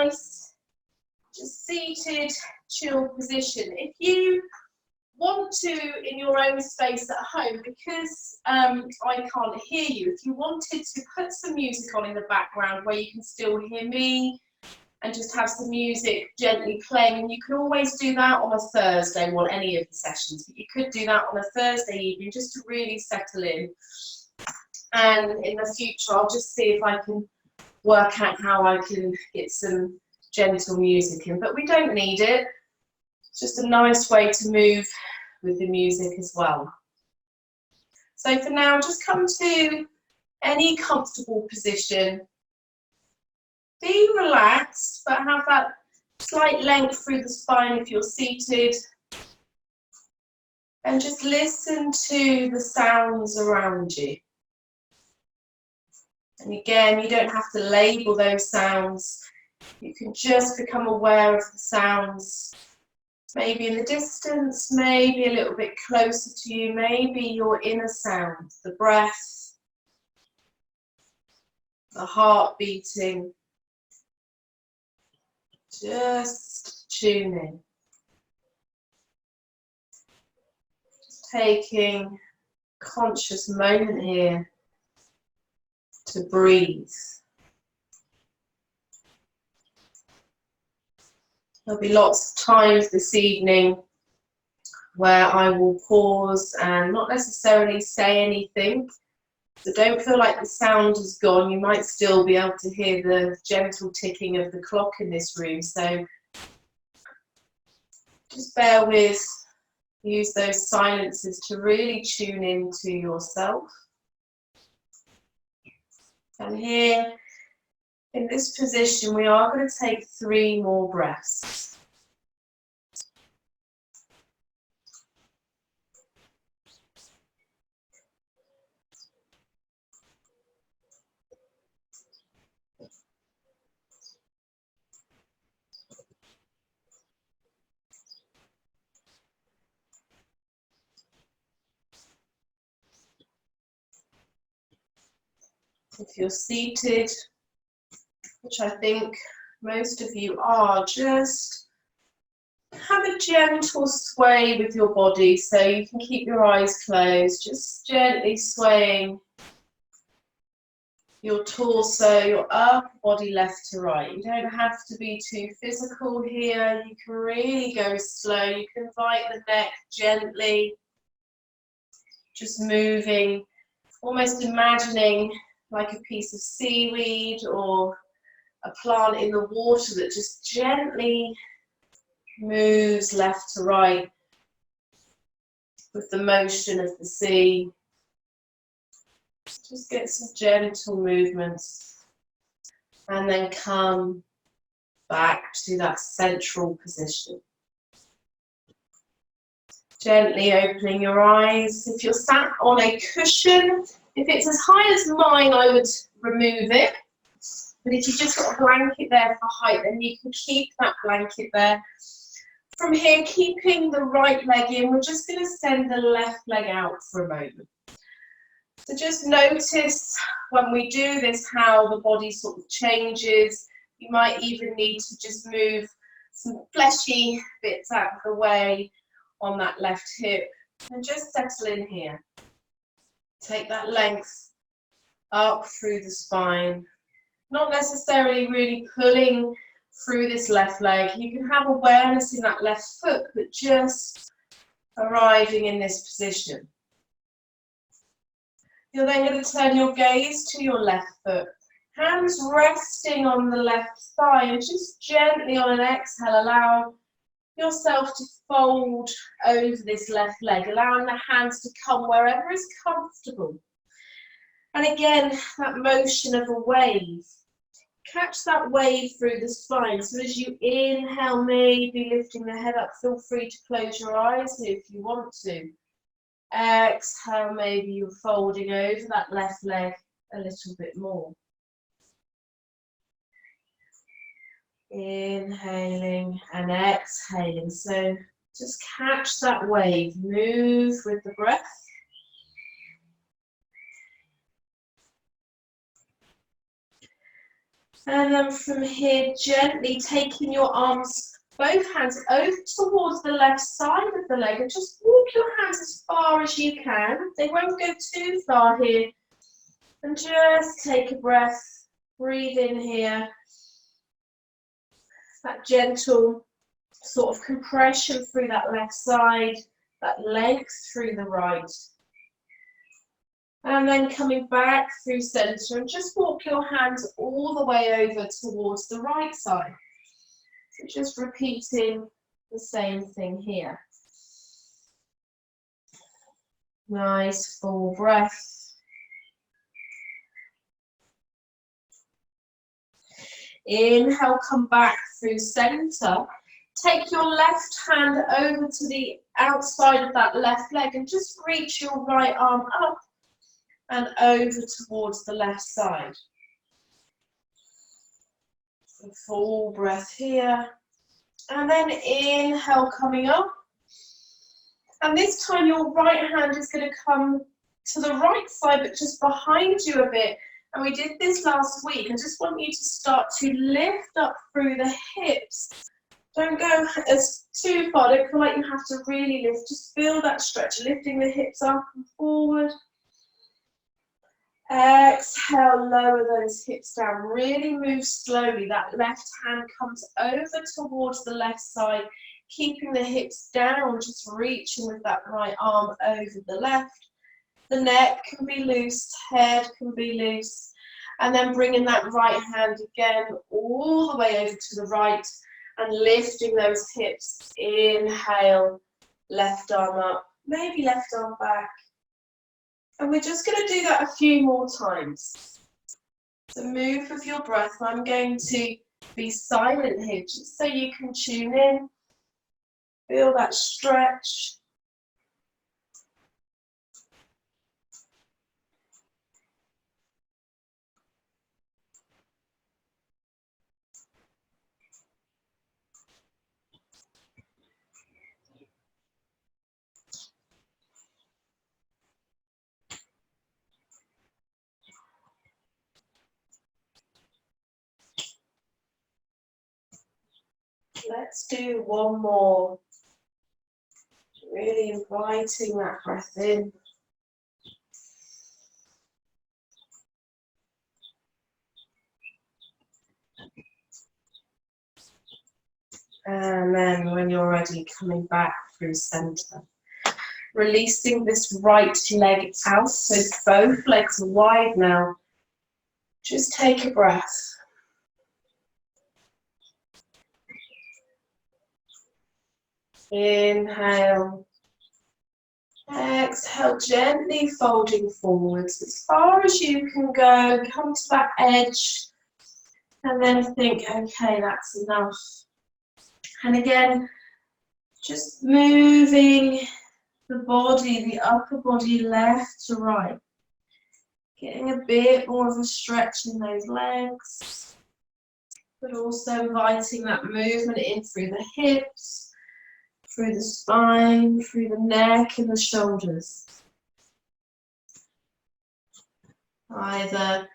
nice, just seated, chill position. If you want to, in your own space at home, because I can't hear you, if you wanted to put some music on in the background where you can still hear me and just have some music gently playing, and you can always do that on a Thursday, well, any of the sessions, but you could do that on a Thursday evening just to really settle in. And in the future, I'll just see if I can work out how I can get some gentle music in, but we don't need it. It's just a nice way to move with the music as well. So for now, just come to any comfortable position. Be relaxed, but have that slight length through the spine if you're seated. And just listen to the sounds around you. And again, you don't have to label those sounds. You can just become aware of the sounds. Maybe in the distance, maybe a little bit closer to you, maybe your inner sound, the breath, the heart beating. Just tune in. Just taking a conscious moment here to breathe. There'll be lots of times this evening where I will pause and not necessarily say anything. So don't feel like the sound is gone. You might still be able to hear the gentle ticking of the clock in this room. So just bear with, use those silences to really tune into yourself. And here, in this position, we are going to take 3 more breaths. If you're seated, which I think most of you are, just have a gentle sway with your body, so you can keep your eyes closed, just gently swaying your torso, your upper body left to right. You don't have to be too physical here. You can really go slow. You can invite the neck gently, just moving, almost imagining like a piece of seaweed or a plant in the water that just gently moves left to right with the motion of the sea. Just get some gentle movements and then come back to that central position. Gently opening your eyes. If you're sat on a cushion, if it's as high as mine, I would remove it. But if you've just got a blanket there for height, then you can keep that blanket there. From here, keeping the right leg in, we're just going to send the left leg out for a moment. So just notice when we do this how the body sort of changes. You might even need to just move some fleshy bits out of the way on that left hip and just settle in here. Take that length up through the spine. Not necessarily really pulling through this left leg. You can have awareness in that left foot, but just arriving in this position. You're then going to turn your gaze to your left foot. Hands resting on the left thigh, and just gently on an exhale, allow yourself to fold over this left leg, allowing the hands to come wherever is comfortable. And again, that motion of a wave. Catch that wave through the spine. So as you inhale, maybe lifting the head up, feel free to close your eyes if you want to. Exhale, maybe you're folding over that left leg a little bit more. Inhaling and exhaling. So just catch that wave, move with the breath. And then from here, gently taking your arms, both hands over towards the left side of the leg and just walk your hands as far as you can. They won't go too far here. And just take a breath, breathe in here. That gentle sort of compression through that left side, that length through the right. And then coming back through center and just walk your hands all the way over towards the right side. So just repeating the same thing here. Nice full breath. Inhale, come back through center. Take your left hand over to the outside of that left leg and just reach your right arm up and over towards the left side. So full breath here. And then inhale, coming up. And this time your right hand is going to come to the right side, but just behind you a bit. And we did this last week. I just want you to start to lift up through the hips. Don't go as too far. Don't feel like you have to really lift. Just feel that stretch, lifting the hips up and forward. Exhale, lower those hips down. Really move slowly. That left hand comes over towards the left side, keeping the hips down, just reaching with that right arm over the left. The neck can be loose, head can be loose. And then bringing that right hand again all the way over to the right and lifting those hips. Inhale, left arm up, maybe left arm back. And we're just going to do that a few more times. So move with your breath. I'm going to be silent here just so you can tune in. Feel that stretch. Let's do one more. Really inviting that breath in. And then when you're ready, coming back through center. Releasing this right leg out, so both legs are wide now. Just take a breath. Inhale. Exhale, gently folding forwards as far as you can go. Come to that edge. And then think, okay, that's enough. And again, just moving the body, the upper body left to right. Getting a bit more of a stretch in those legs. But also inviting that movement in through the hips, through the spine, through the neck and the shoulders. Either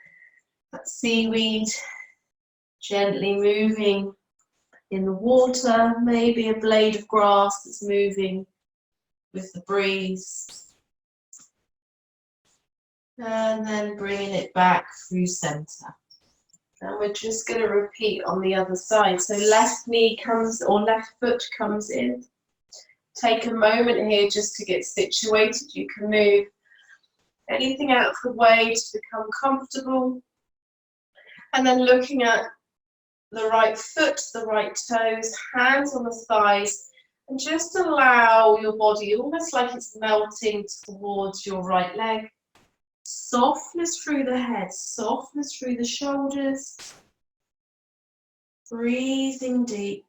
that seaweed gently moving in the water, maybe a blade of grass that's moving with the breeze. And then bringing it back through center. And we're just going to repeat on the other side. So left knee comes, or left foot comes in. Take a moment here just to get situated. You can move anything out of the way to become comfortable. And then looking at the right foot, the right toes, hands on the thighs, and just allow your body, almost like it's melting towards your right leg. Softness through the head, softness through the shoulders. Breathing deep.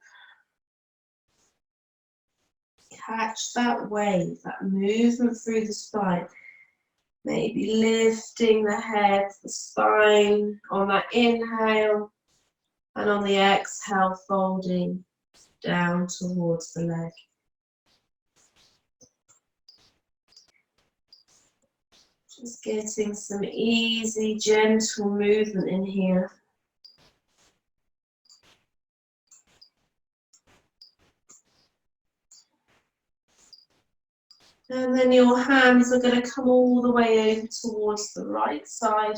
Catch that wave, that movement through the spine. Maybe lifting the head, the spine on that inhale, and on the exhale, folding down towards the leg. Just getting some easy, gentle movement in here. And then your hands are going to come all the way over towards the right side.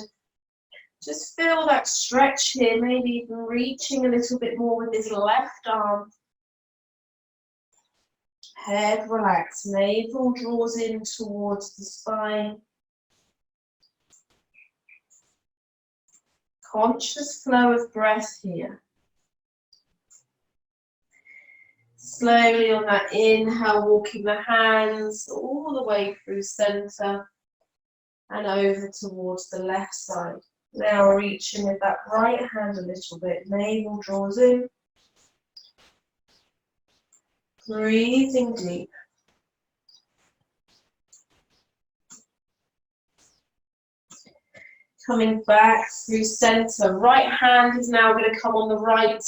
Just feel that stretch here, maybe even reaching a little bit more with this left arm. Head relaxed, navel draws in towards the spine. Conscious flow of breath here. Slowly on that inhale, walking the hands all the way through center and over towards the left side. Now reaching with that right hand a little bit, navel draws in. Breathing deep. Coming back through center. Right hand is now going to come on the right,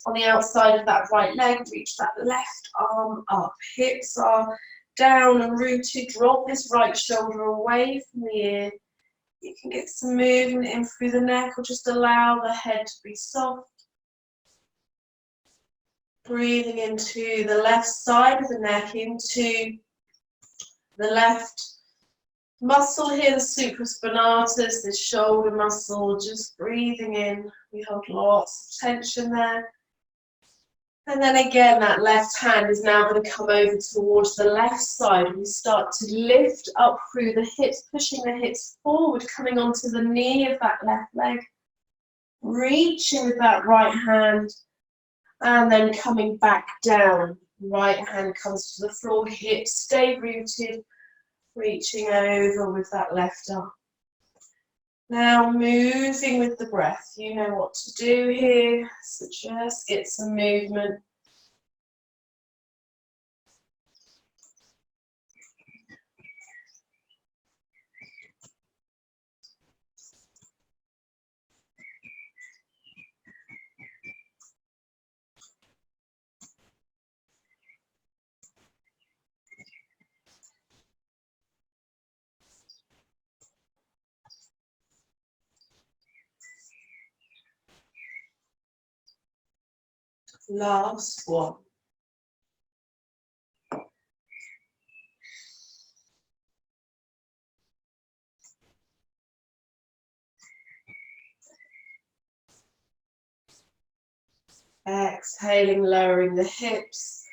on the outside of that right leg. Reach that left arm up. Hips are down and rooted. Drop this right shoulder away from the ear. You can get some movement in through the neck or just allow the head to be soft. Breathing into the left side of the neck, into the left muscle here, the supraspinatus, this shoulder muscle, just breathing in. We hold lots of tension there. And then again, that left hand is now going to come over towards the left side. We start to lift up through the hips, pushing the hips forward, coming onto the knee of that left leg. Reaching with that right hand, and then coming back down. Right hand comes to the floor, hips stay rooted. Reaching over with that left arm. Now moving with the breath. You know what to do here, so just get some movement. Last one. Exhaling, lowering the hips,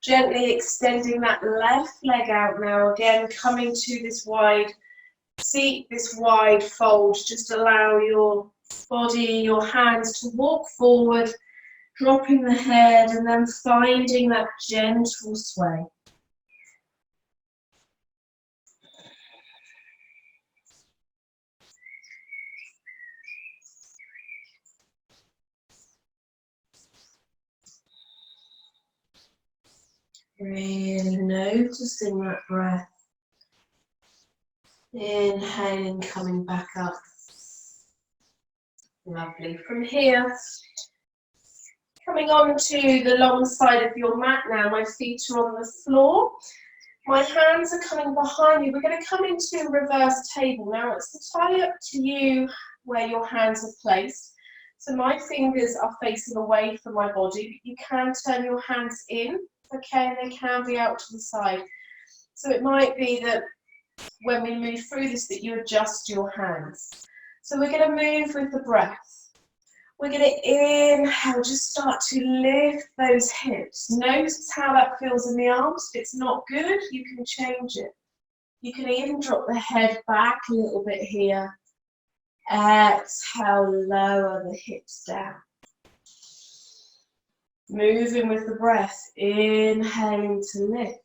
gently extending that left leg out now. Again, coming to this wide seat, this wide fold. Just allow your body, your hands to walk forward, dropping the head and then finding that gentle sway. Really noticing that breath. Inhaling, coming back up. Lovely. From here, coming on to the long side of your mat now. My feet are on the floor. My hands are coming behind me. We're going to come into a reverse table. Now it's entirely up to you where your hands are placed. So my fingers are facing away from my body, but you can turn your hands in, okay, and they can be out to the side. So it might be that when we move through this that you adjust your hands. So we're going to move with the breath. We're going to inhale, just start to lift those hips. Notice how that feels in the arms. If it's not good, you can change it. You can even drop the head back a little bit here. Exhale, lower the hips down. Moving with the breath, inhaling to lift.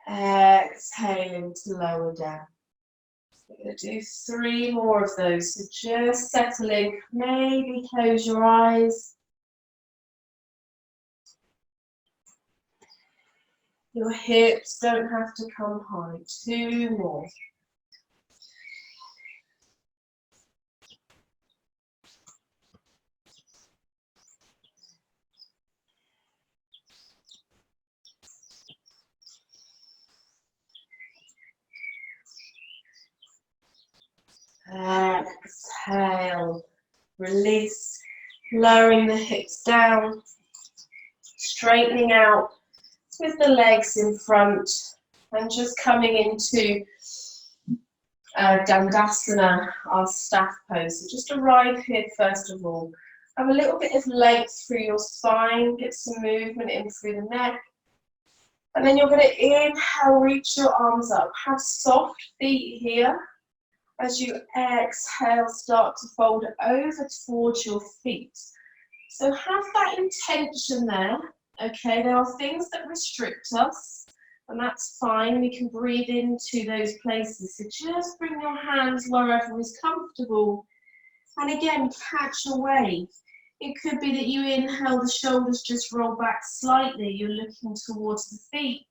Exhaling to lower down. We're going to do 3 more of those. So just settling, maybe close your eyes. Your hips don't have to come high. 2 more. Exhale, release, lowering the hips down, straightening out with the legs in front and just coming into Dandasana, our staff pose. So just arrive here first of all. Have a little bit of length through your spine, get some movement in through the neck. And then you're going to inhale, reach your arms up. Have soft feet here. As you exhale, start to fold over towards your feet. So have that intention there. Okay, there are things that restrict us, and that's fine. We can breathe into those places. So just bring your hands wherever is comfortable. And again, catch a wave. It could be that you inhale, the shoulders just roll back slightly. You're looking towards the feet.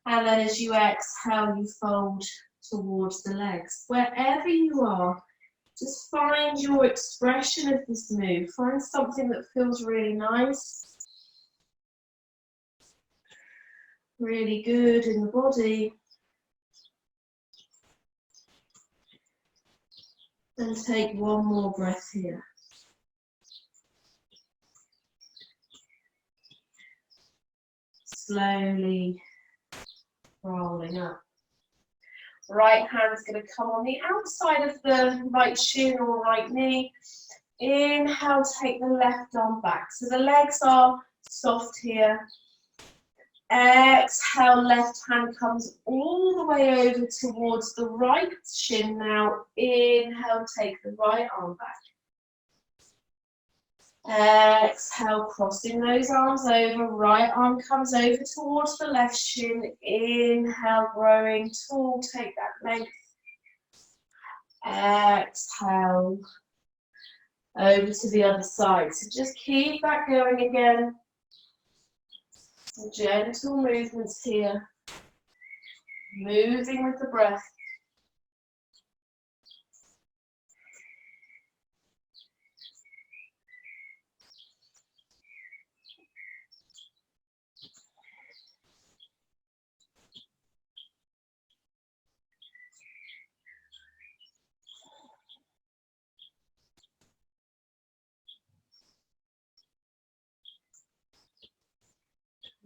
And then as you exhale, you fold towards the legs. Wherever you are, just find your expression of this move. Find something that feels really nice, really good in the body. And take one more breath here. Slowly rolling up. Right hand's going to come on the outside of the right shin or right knee. Inhale, take the left arm back. So the legs are soft here. Exhale, left hand comes all the way over towards the right shin now. Inhale, take the right arm back. Exhale, crossing those arms over. Right arm comes over towards the left shin. Inhale, growing tall. Take that length. Exhale, over to the other side. So just keep that going again. Some gentle movements here. Moving with the breath.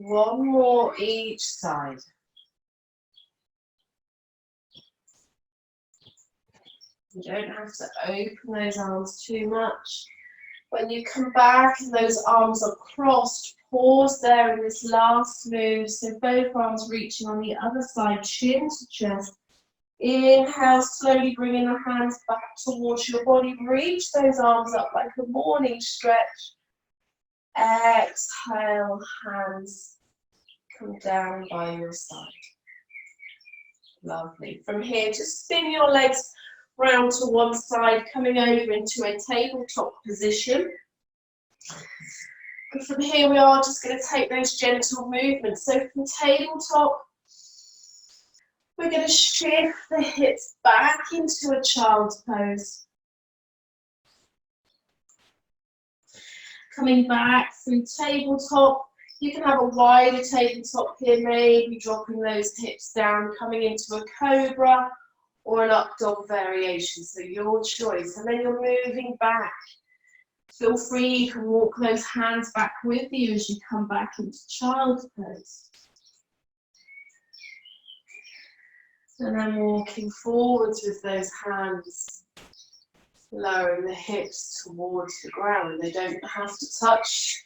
One more each side. You don't have to open those arms too much. When you come back and those arms are crossed, pause there in this last move. So both arms reaching on the other side, chin to chest. Inhale, slowly bringing the hands back towards your body. Reach those arms up like a morning stretch. Exhale, hands come down by your side. Lovely. From here, just spin your legs round to one side, coming over into a tabletop position. And from here, we are just going to take those gentle movements. So from tabletop, we're going to shift the hips back into a child's pose. Coming back through tabletop, you can have a wider tabletop here, maybe dropping those hips down, coming into a cobra or an up dog variation, so your choice. And then you're moving back. Feel free, you can walk those hands back with you as you come back into child's pose. And then walking forwards with those hands, lowering the hips towards the ground. They don't have to touch.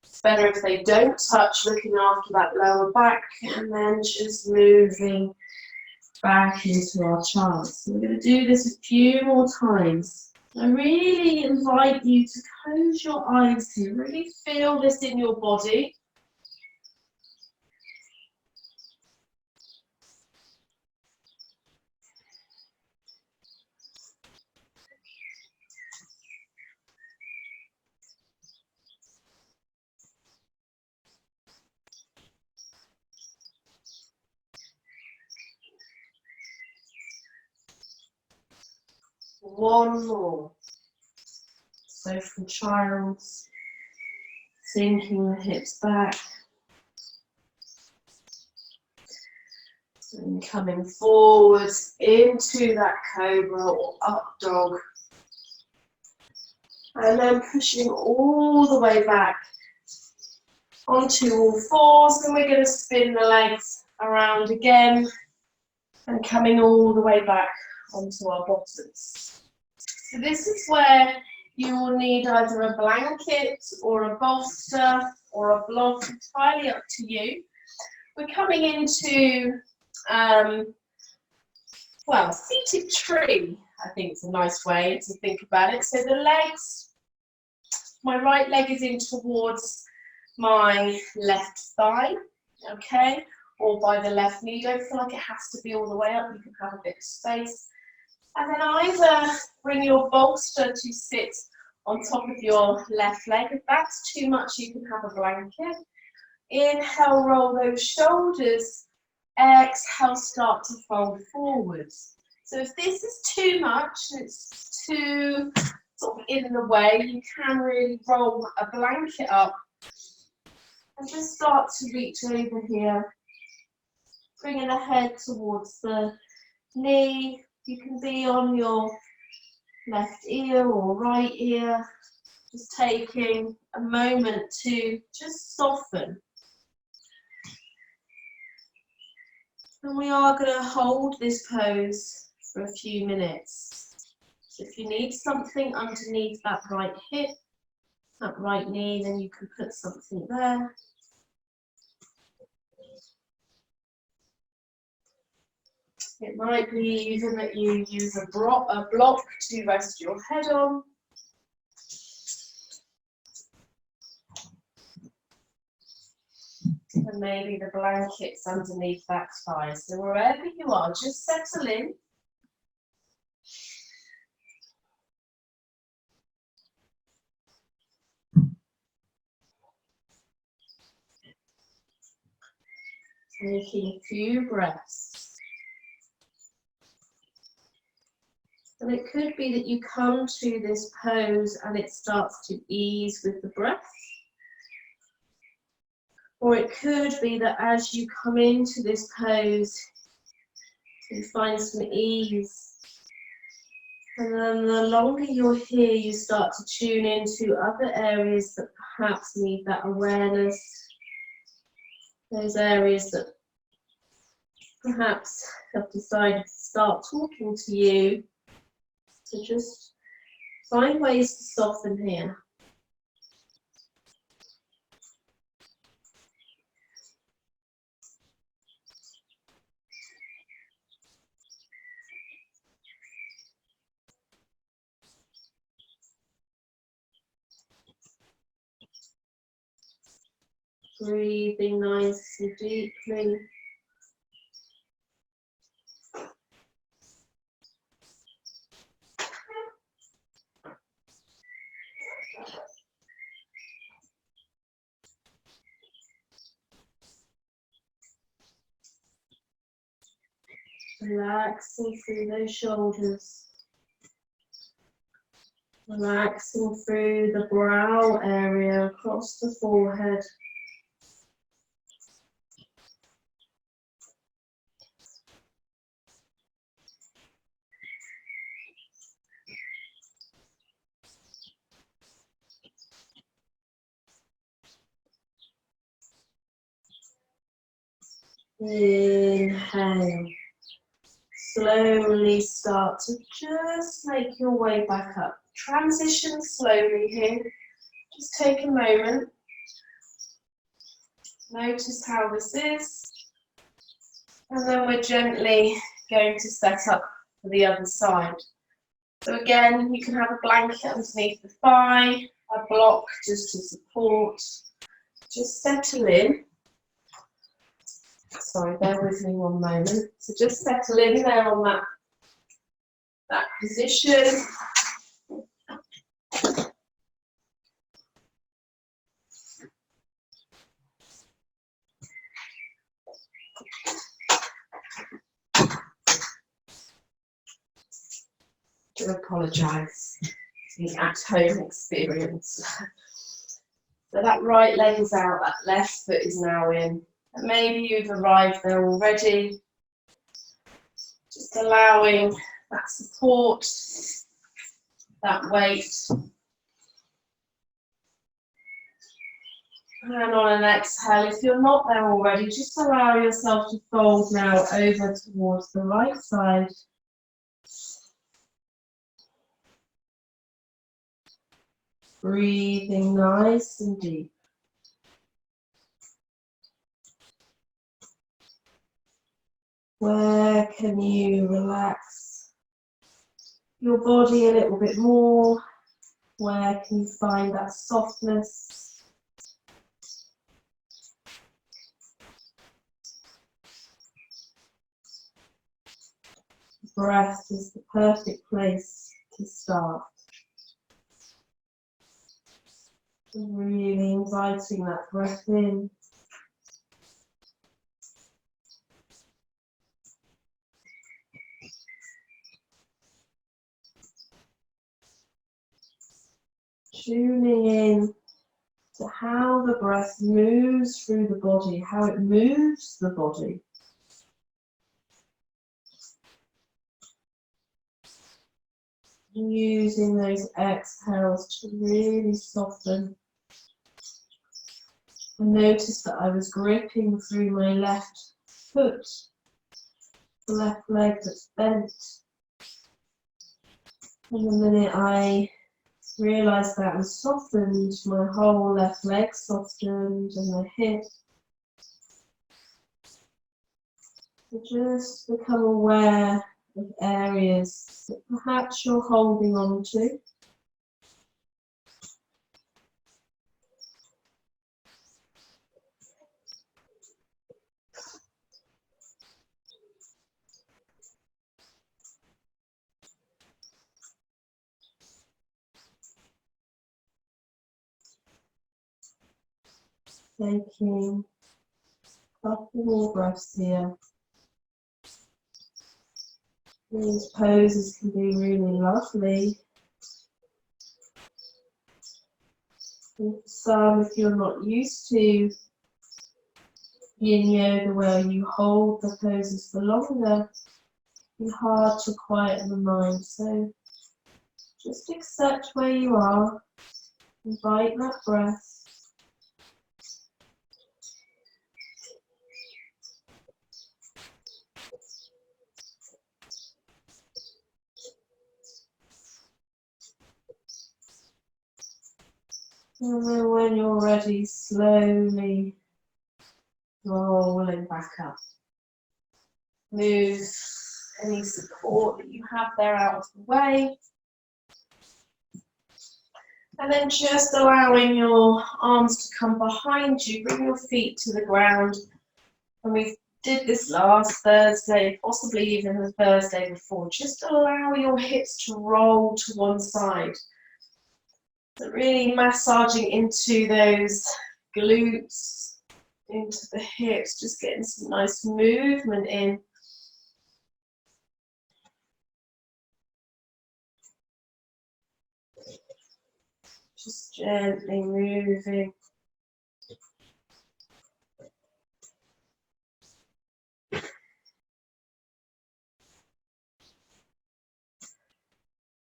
It's better if they don't touch, looking after that lower back, and then just moving back into our child. So we're going to do this a few more times. I really invite you to close your eyes here. Really feel this in your body. One more. So from child's, sinking the hips back. And coming forwards into that cobra or up dog. And then pushing all the way back onto all fours, and we're going to spin the legs around again and coming all the way back onto our bottoms. So this is where you will need either a blanket or a bolster or a block, entirely up to you. We're coming into, well, seated tree, I think is a nice way to think about it. So the legs, my right leg is in towards my left thigh, okay, or by the left knee. Don't feel like it has to be all the way up, you can have a bit of space. And then either bring your bolster to sit on top of your left leg. If that's too much, you can have a blanket. Inhale, roll those shoulders. Exhale, start to fold forwards. So if this is too much, it's too sort of in the way, you can really roll a blanket up and just start to reach over here, bringing the head towards the knee. You can be on your left ear or right ear, just taking a moment to just soften. And we are going to hold this pose for a few minutes. So if you need something underneath that right hip, that right knee, then you can put something there. It might be even that you use a block to rest your head on. And maybe the blanket's underneath that thigh. So wherever you are, just settle in. Taking a few breaths. And it could be that you come to this pose and it starts to ease with the breath. Or it could be that as you come into this pose, you find some ease. And then the longer you're here, you start to tune into other areas that perhaps need that awareness. Those areas that perhaps have decided to start talking to you. So just find ways to soften here. Breathing nice and deeply. Relaxing through those shoulders. Relaxing through the brow area across the forehead. Inhale. Slowly start to just make your way back up. Transition slowly here. Just take a moment. Notice how this is. And then we're gently going to set up for the other side. So again, you can have a blanket underneath the thigh, a block just to support. Just settle in. Sorry, bear with me one moment. So just settle in there on that position. I apologise, the at-home experience. So that right leg is out, that left foot is now in. And maybe you've arrived there already. Just allowing that support, that weight. And on an exhale, if you're not there already, just allow yourself to fold now over towards the right side. Breathing nice and deep. Where can you relax your body a little bit more? Where can you find that softness? Breath is the perfect place to start. Really inviting that breath in. Tuning in to how the breath moves through the body, how it moves the body. Using those exhales to really soften. I noticed that I was gripping through my left foot, the left leg that's bent. And the minute I realised that was softened, my whole left leg softened and the hip. So just become aware of areas that perhaps you're holding on to. Taking a couple more breaths here. These poses can be really lovely. And for some, if you're not used to yin yoga where you hold the poses for longer, it's hard to quieten the mind. So just accept where you are, invite that breath. And then when you're ready, slowly rolling back up. Move any support that you have there out of the way. And then just allowing your arms to come behind you, bring your feet to the ground. And we did this last Thursday, possibly even the Thursday before. Just allow your hips to roll to one side. So really massaging into those glutes, into the hips, just getting some nice movement in. Just gently moving.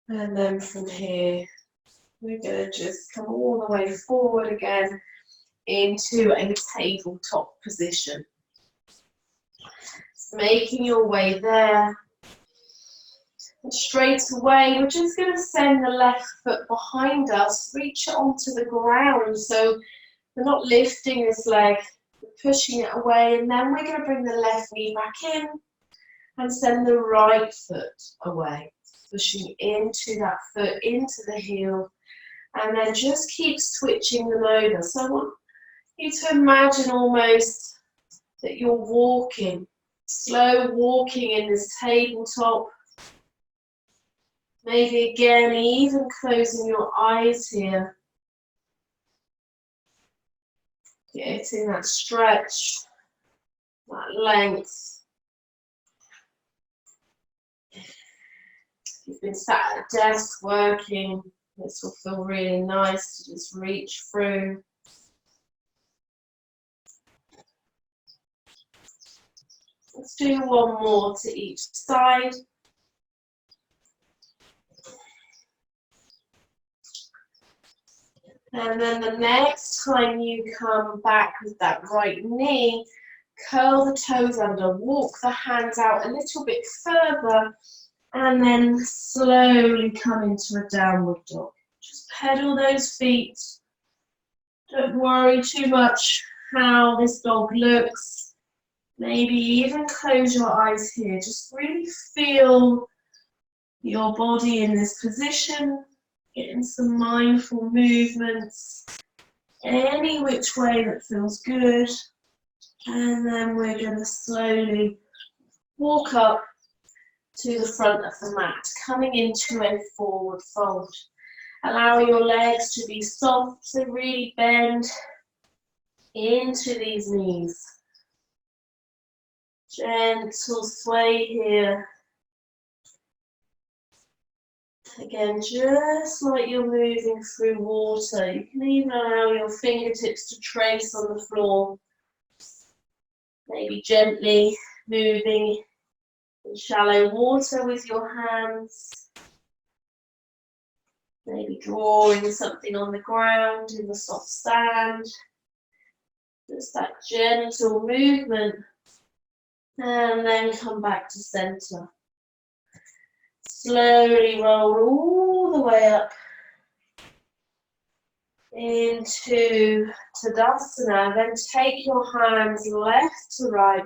And then from here, we're going to just come all the way forward again into a tabletop position. So making your way there. And straight away, we're just going to send the left foot behind us, reach it onto the ground. So we're not lifting this leg, we're pushing it away. And then we're going to bring the left knee back in and send the right foot away. Pushing into that foot, into the heel. And then just keep switching them over. So I want you to imagine almost that you're walking, slow walking in this tabletop. Maybe again, even closing your eyes here. Getting that stretch, that length. If you've been sat at a desk working, this will feel really nice to just reach through. Let's do one more to each side. And then the next time you come back with that right knee, curl the toes under, walk the hands out a little bit further, and then slowly come into a downward dog. Just pedal those feet. Don't worry too much how this dog looks. Maybe even close your eyes here. Just really feel your body in this position, getting some mindful movements, any which way that feels good. And then we're going to slowly walk up to the front of the mat, coming into a forward fold. Allow your legs to be soft, so really bend into these knees. Gentle sway here. Again, just like you're moving through water, you can even allow your fingertips to trace on the floor. Maybe gently moving in shallow water with your hands. Maybe drawing something on the ground in the soft sand. Just that gentle movement. And then come back to center. Slowly roll all the way up into Tadasana. Then take your hands left to right.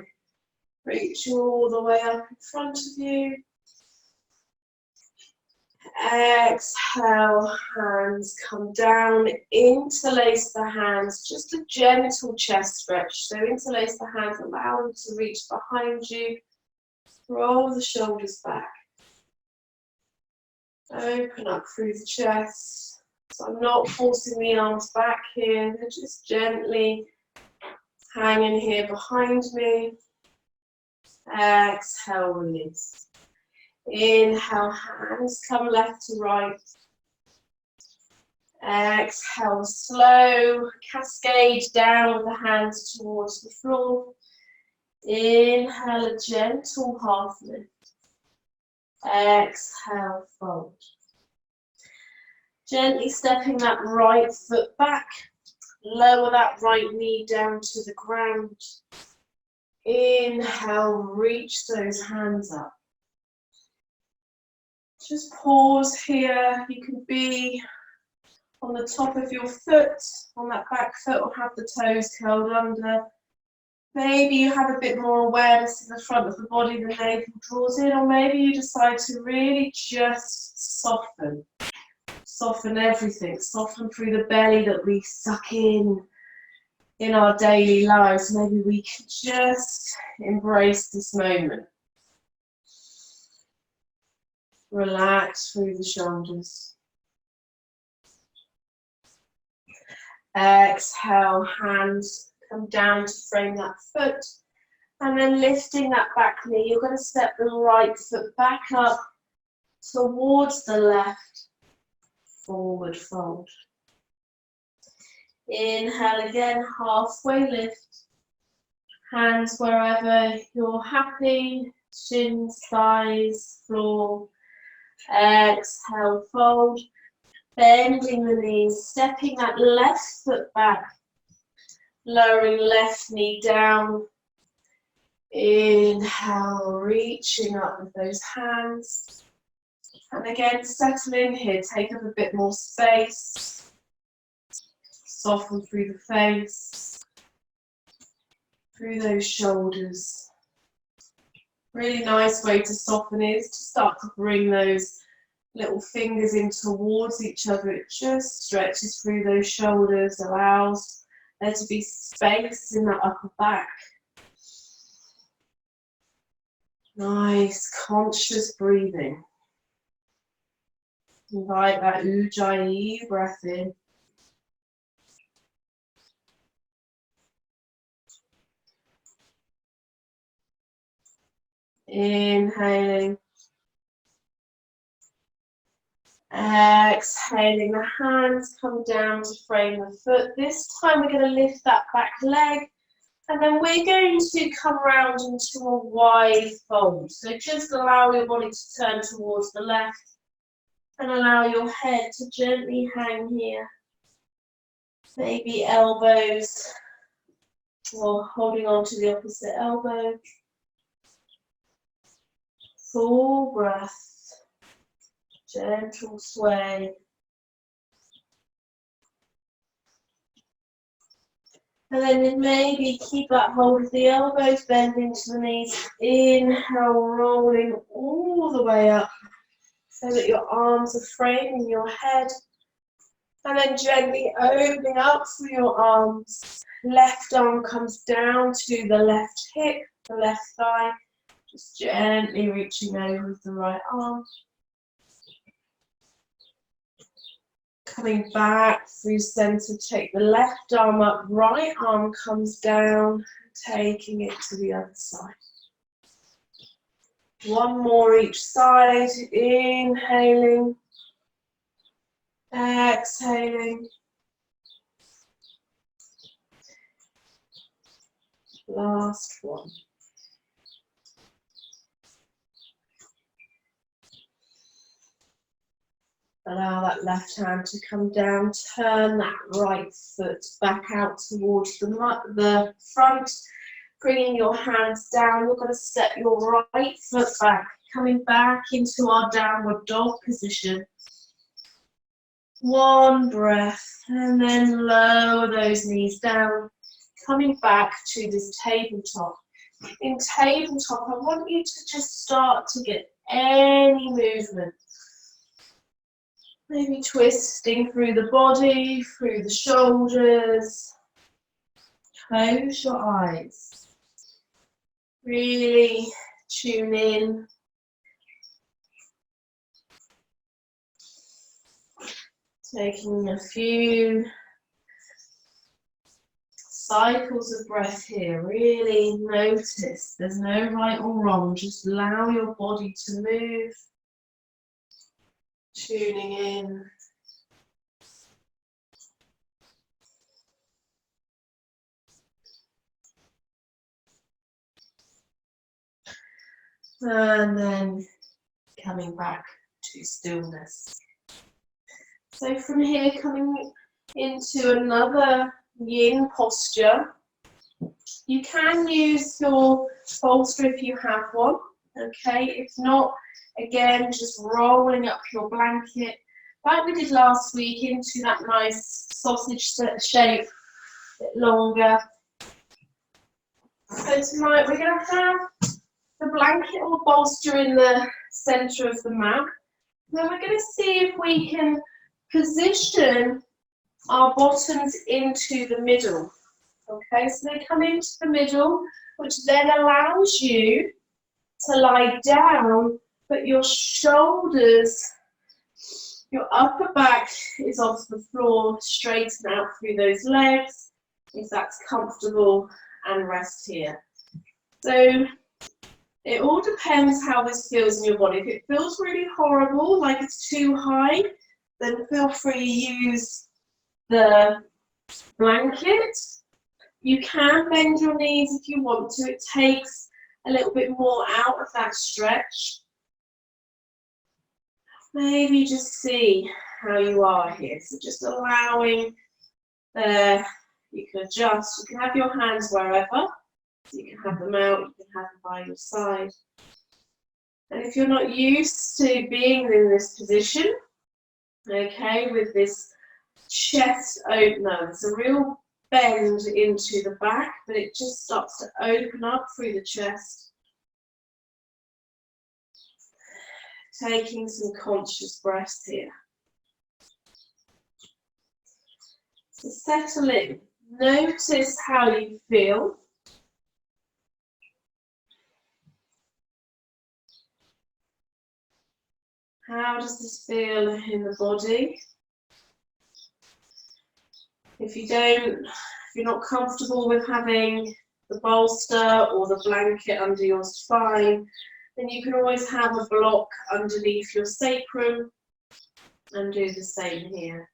Reach all the way up in front of you. Exhale, hands come down, interlace the hands, just a gentle chest stretch. So interlace the hands, allow them to reach behind you. Roll the shoulders back. Open up through the chest. So I'm not forcing the arms back here, they're just gently hanging here behind me. Exhale, release. Inhale, hands come left to right. Exhale, slow cascade down with the hands towards the floor. Inhale, a gentle half lift. Exhale, fold. Gently stepping that right foot back. Lower that right knee down to the ground. Inhale, reach those hands up. Just pause here. You can be on the top of your foot, on that back foot, or have the toes curled under. Maybe you have a bit more awareness in the front of the body, the navel draws in, or maybe you decide to really just soften. Soften everything. Soften through the belly that we suck in our daily lives. Maybe we can just embrace this moment. Relax through the shoulders. Exhale, hands come down to frame that foot. And then lifting that back knee, you're going to step the right foot back up towards the left. Forward fold. Inhale again, halfway lift. Hands wherever you're happy. Shins, thighs, floor. Exhale, fold, bending the knees, stepping that left foot back, lowering left knee down. Inhale, reaching up with those hands. And again, settle in here, take up a bit more space. Soften through the face, through those shoulders. Really nice way to soften is to start to bring those little fingers in towards each other. It just stretches through those shoulders, allows there to be space in that upper back. Nice, conscious breathing. Invite that Ujjayi breath in. Inhaling. Exhaling, the hands come down to frame the foot. This time we're going to lift that back leg, and then we're going to come around into a wide fold. So just allow your body to turn towards the left and allow your head to gently hang here. Maybe elbows, or holding on to the opposite elbow. Full breath, gentle sway. And then maybe keep that hold of the elbows, bend into the knees. Inhale, rolling all the way up so that your arms are framing your head. And then gently opening up through your arms. Left arm comes down to the left hip, the left thigh. Just gently reaching over with the right arm. Coming back through center, take the left arm up, right arm comes down, taking it to the other side. One more each side, inhaling, exhaling. Last one. Allow that left hand to come down, turn that right foot back out towards the front, bringing your hands down. You're going to step your right foot back, coming back into our downward dog position. One breath, and then lower those knees down, coming back to this tabletop. In tabletop, I want you to just start to get any movement. Maybe twisting through the body, through the shoulders. Close your eyes. Really tune in. Taking a few cycles of breath here. Really notice there's no right or wrong. Just allow your body to move. Tuning in. And then coming back to stillness. So from here, coming into another yin posture. You can use your bolster if you have one, okay? If not, again, just rolling up your blanket, like we did last week, into that nice sausage shape, a bit longer. So tonight we're going to have the blanket or bolster in the center of the mat. Then we're going to see if we can position our bottoms into the middle. Okay, so they come into the middle, which then allows you to lie down, but your shoulders, your upper back is off the floor, straighten out through those legs, if that's comfortable, and rest here. So it all depends how this feels in your body. If it feels really horrible, like it's too high, then feel free to use the blanket. You can bend your knees if you want to. It takes a little bit more out of that stretch. Maybe just see how you are here. So just allowing there, you can adjust. You can have your hands wherever. So you can have them out, you can have them by your side. And if you're not used to being in this position, okay, with this chest opener, it's a real bend into the back, but it just starts to open up through the chest. Taking some conscious breaths here. So settle in. Notice how you feel. How does this feel in the body? If you're not comfortable with having the bolster or the blanket under your spine, then you can always have a block underneath your sacrum and do the same here.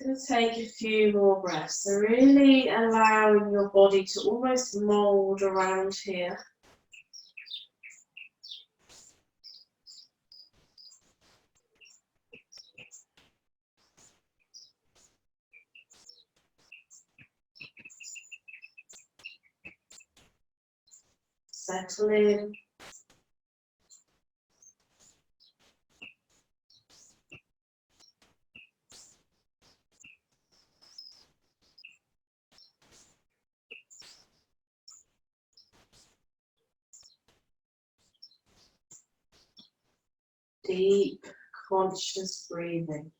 Going to take a few more breaths. So really allowing your body to almost mold around here. Settle in. Deep, conscious breathing.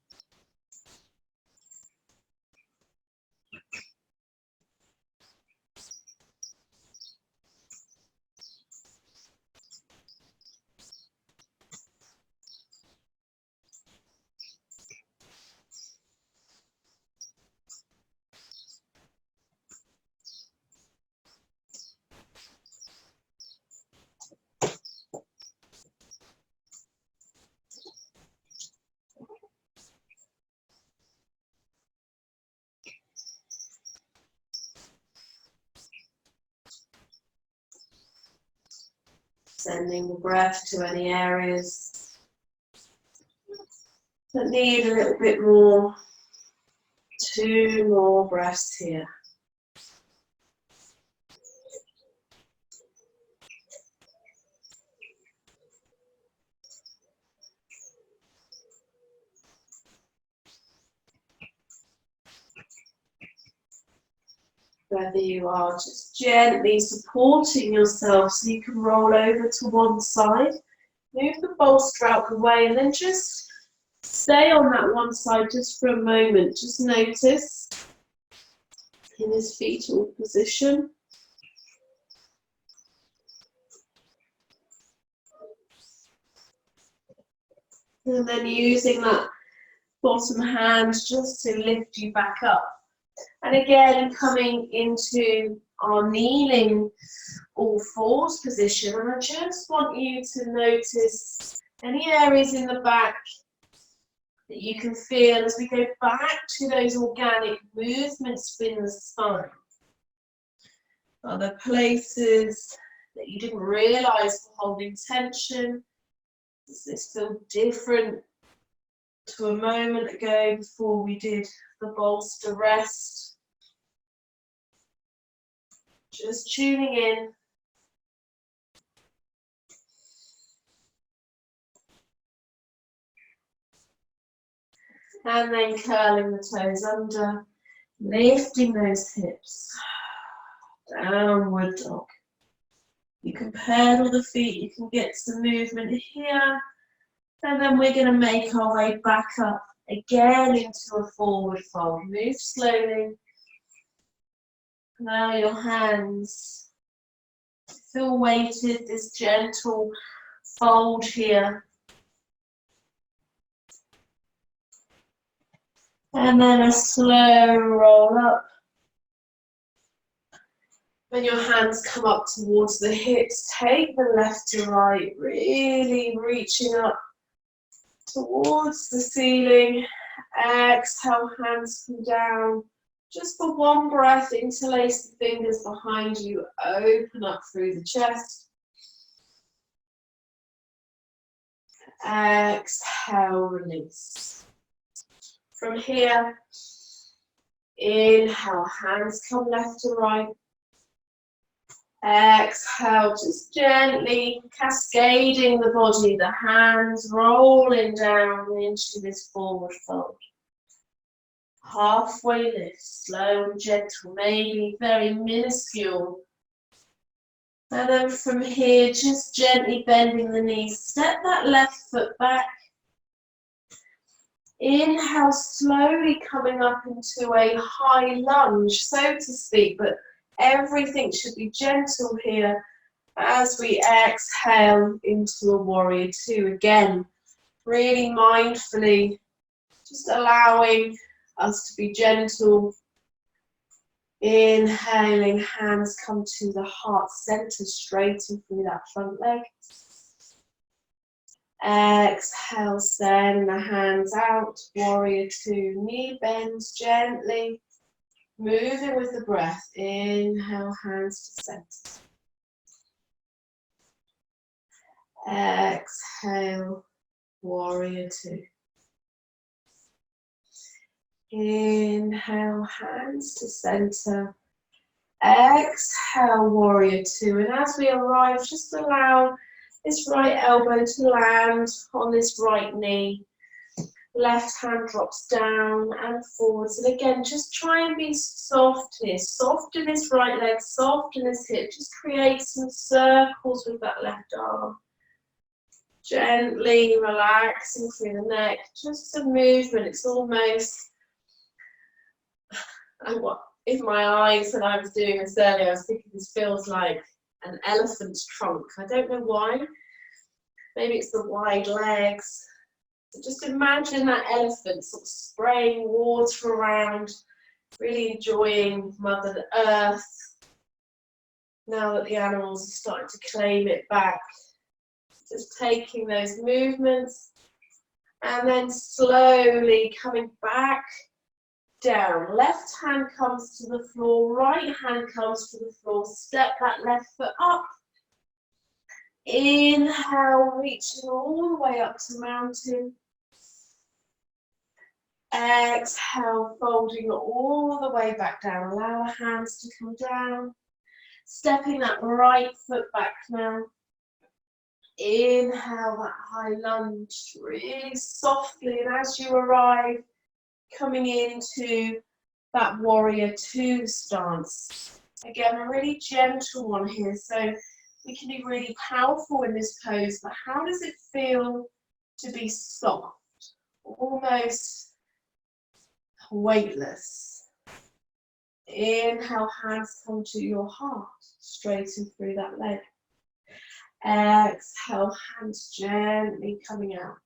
Sending the breath to any areas that need a little bit more. 2 more breaths here. Whether you are just gently supporting yourself so you can roll over to one side, move the bolster out the way, and then just stay on that one side just for a moment. Just notice in this fetal position. And then using that bottom hand just to lift you back up. And again, coming into our kneeling all fours position. And I just want you to notice any areas in the back that you can feel as we go back to those organic movements within the spine. Other places that you didn't realize were holding tension. Does this feel different to a moment ago before we did the bolster rest? Just tuning in. And then curling the toes under, lifting those hips. Downward dog. You can pedal the feet, you can get some movement here. And then we're going to make our way back up again into a forward fold. Move slowly. Allow your hands to feel weighted, this gentle fold here. And then a slow roll up. When your hands come up towards the hips, take the left to right, really reaching up towards the ceiling. Exhale, hands come down. Just for one breath, interlace the fingers behind you, open up through the chest. Exhale, release. From here, inhale, hands come left to right. Exhale, just gently cascading the body, the hands rolling down into this forward fold. Halfway lift, slow and gentle, maybe very minuscule. And then from here, just gently bending the knees, step that left foot back. Inhale, slowly coming up into a high lunge, so to speak, but everything should be gentle here as we exhale into a warrior two. Again, really mindfully, just allowing us to be gentle. Inhaling, hands come to the heart center, straighten through that front leg. Exhale, send the hands out, warrior two, knee bends gently. Moving with the breath, inhale, hands to center. Exhale, warrior two. Inhale, hands to center. Exhale, warrior two. And as we arrive, just allow this right elbow to land on this right knee. Left hand drops down and forwards. And again, just try and be soft here. Soft in this right leg, soft in this hip. Just create some circles with that left arm. Gently relaxing through the neck. Just a movement. It's almost, in my eyes when I was doing this earlier, I was thinking this feels like an elephant's trunk. I don't know why. Maybe it's the wide legs. So just imagine that elephant sort of spraying water around, really enjoying Mother Earth. Now that the animals are starting to claim it back. Just taking those movements and then slowly coming back down. Left hand comes to the floor, right hand comes to the floor. Step that left foot up. Inhale, reaching all the way up to mountain. Exhale, folding all the way back down. Allow our hands to come down. Stepping that right foot back now. Inhale that high lunge really softly, and as you arrive, coming into that warrior two stance. Again, a really gentle one here, so we can be really powerful in this pose, but how does it feel to be soft, almost weightless? Inhale, hands come to your heart, straighten through that leg. Exhale, hands gently coming out.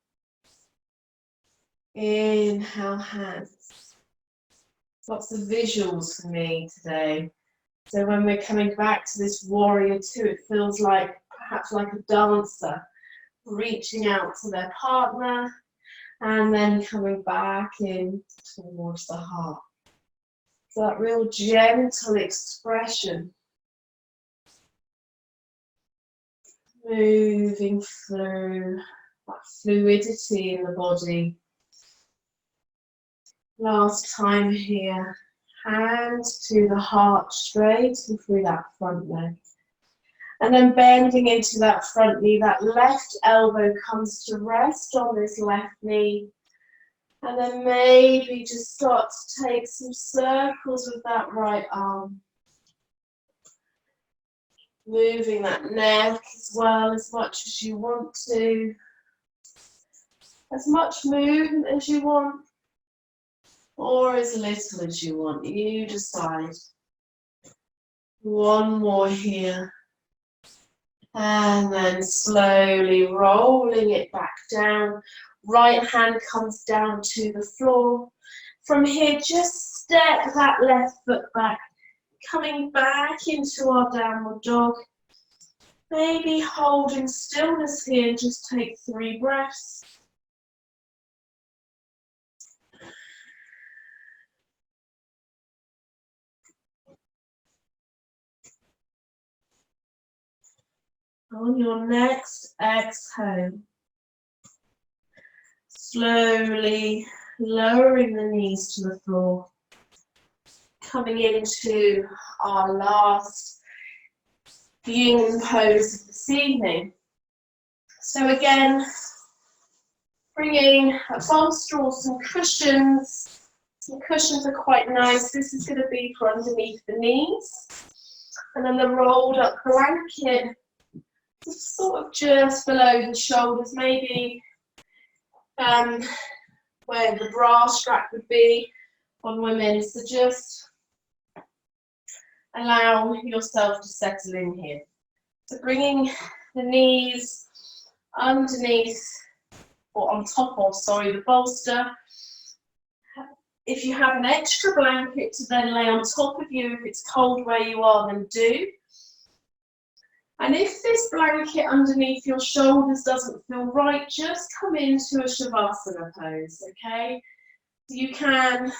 Inhale, hands. Lots of visuals for me today. So when we're coming back to this warrior two, it feels like perhaps like a dancer reaching out to their partner and then coming back in towards the heart. So that real gentle expression. Moving through that fluidity in the body. Last time here, hands to the heart, straight and through that front leg. And then bending into that front knee, that left elbow comes to rest on this left knee. And then maybe just start to take some circles with that right arm. Moving that neck as well, as much as you want to. As much movement as you want, or as little as you want. You decide. One more here. And then slowly rolling it back down. Right hand comes down to the floor. From here, just step that left foot back. Coming back into our downward dog. Maybe holding stillness here, just take 3 breaths. On your next exhale, slowly lowering the knees to the floor. Coming into our last yin pose of this evening. So again, bringing a bolster or some cushions. Some cushions are quite nice. This is going to be for underneath the knees. And then the rolled up blanket, sort of just below the shoulders, maybe where the bra strap would be on women. So just allow yourself to settle in here. So bringing the knees underneath, or on top of, sorry, the bolster. If you have an extra blanket to then lay on top of you, if it's cold where you are, then do. And if this blanket underneath your shoulders doesn't feel right, just come into a Shavasana pose, okay? So you can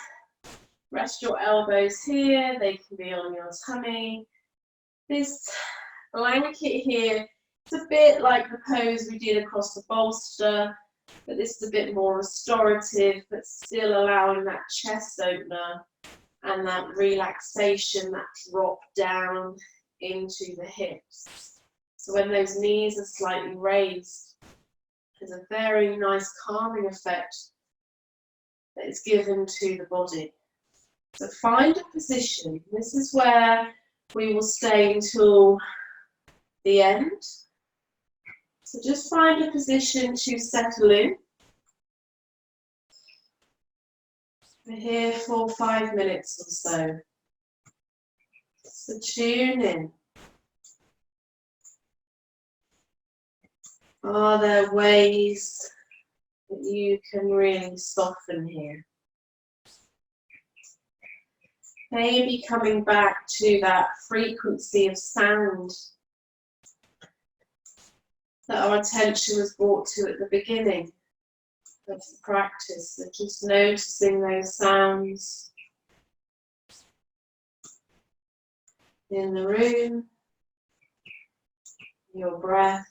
rest your elbows here, they can be on your tummy. This blanket here, it's a bit like the pose we did across the bolster, but this is a bit more restorative, but still allowing that chest opener and that relaxation, that drop down into the hips. So when those knees are slightly raised, there's a very nice calming effect that is given to the body. So find a position. This is where we will stay until the end. So just find a position to settle in. We're here for 5 minutes or so. So tune in. Are there ways that you can really soften here? Maybe coming back to that frequency of sound that our attention was brought to at the beginning of the practice. So just noticing those sounds in the room, your breath,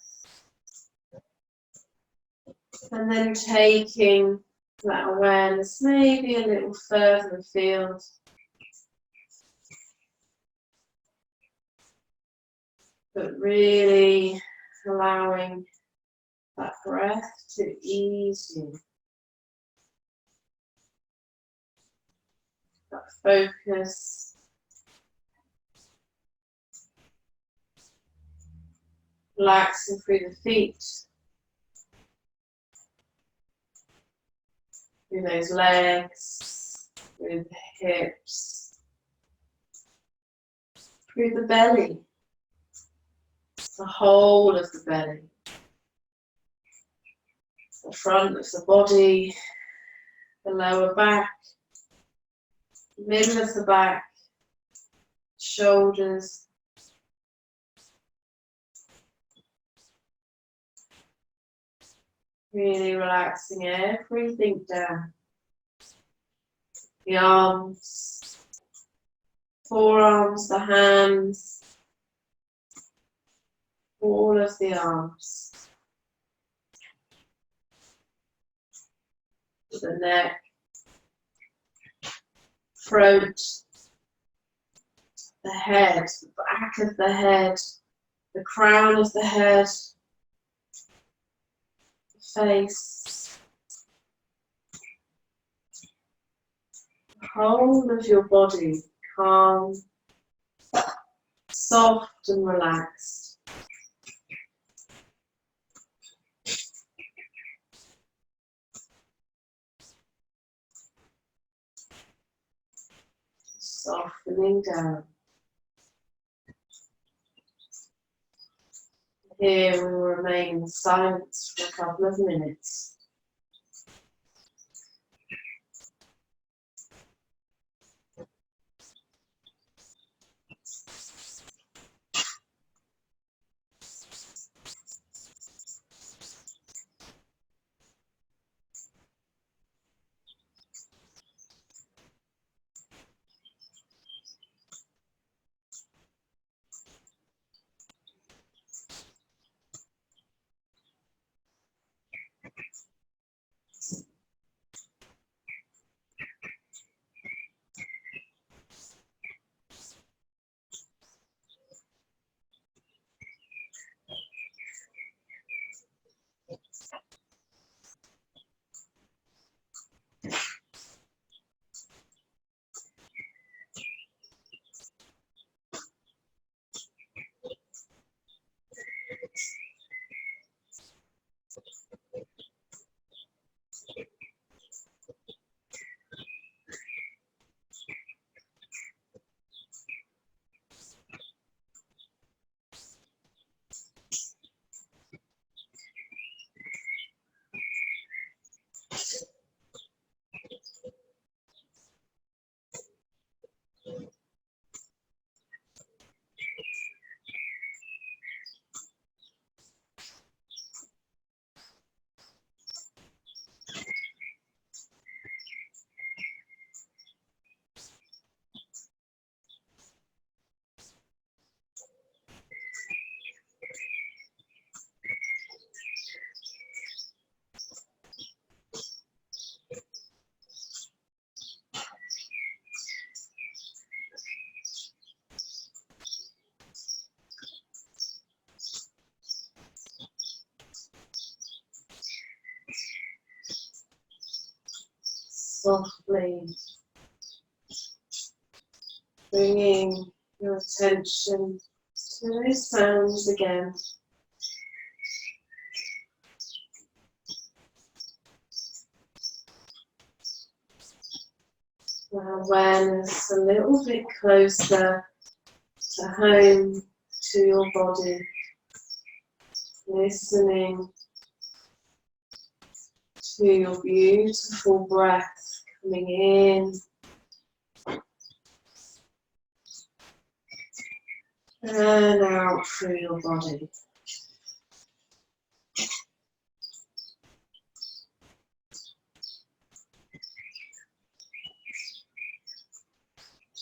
and then taking that awareness maybe a little further afield. But really allowing that breath to ease you. That focus. Relaxing through the feet. Through those legs. Through the hips. Through the belly. The whole of the belly. The front of the body. The lower back. Middle of the back. Shoulders. Really relaxing everything down. The arms, forearms, the hands, all of the arms. The neck, throat, the head, the back of the head, the crown of the head, the face, the whole of your body calm, soft and relaxed. Softening down. Here we will remain in silence for a couple of minutes. softly, bringing your attention to those sounds again. Our awareness a little bit closer to home, to your body, listening to your beautiful breath coming in and out through your body.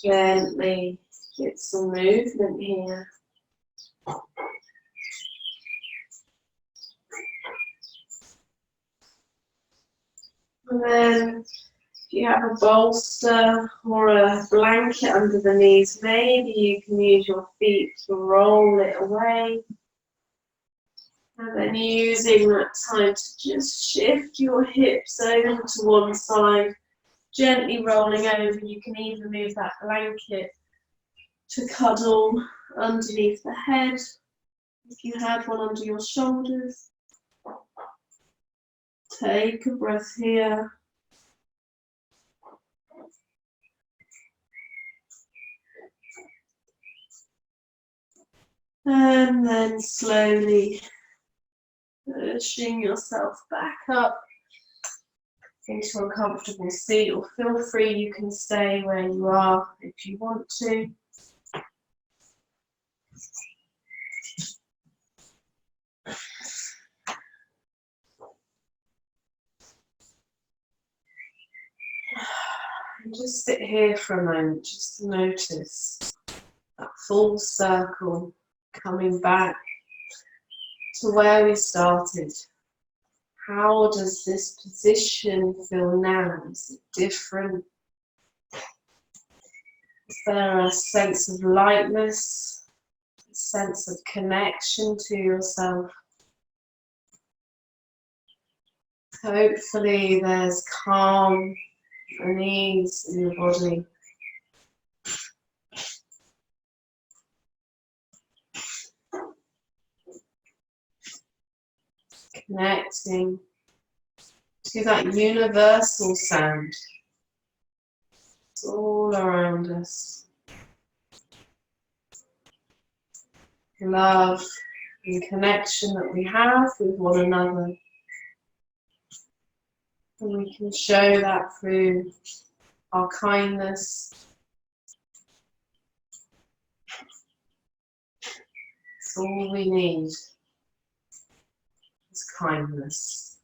Gently get some movement here. And then if you have a bolster or a blanket under the knees, maybe you can use your feet to roll it away. And then using that time to just shift your hips over to one side, gently rolling over. You can even move that blanket to cuddle underneath the head, if you have one under your shoulders. Take a breath here. And then slowly pushing yourself back up into a comfortable seat, or feel free, you can stay where you are if you want to. And just sit here for a moment, just to notice that full circle coming back to where we started. How does this position feel now? Is it different? Is there a sense of lightness, a sense of connection to yourself? Hopefully there's calm and ease in your body. Connecting to that universal sound. It's all around us. Love and connection that we have with one another. And we can show that through our kindness. It's all we need is kindness.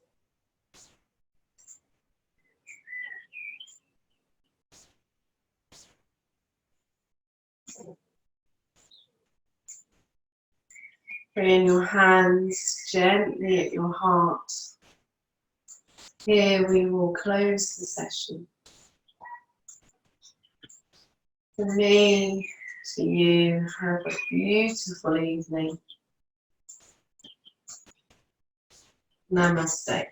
Bring your hands gently at your heart. Here we will close the session. From me to you, have a beautiful evening. Namaste.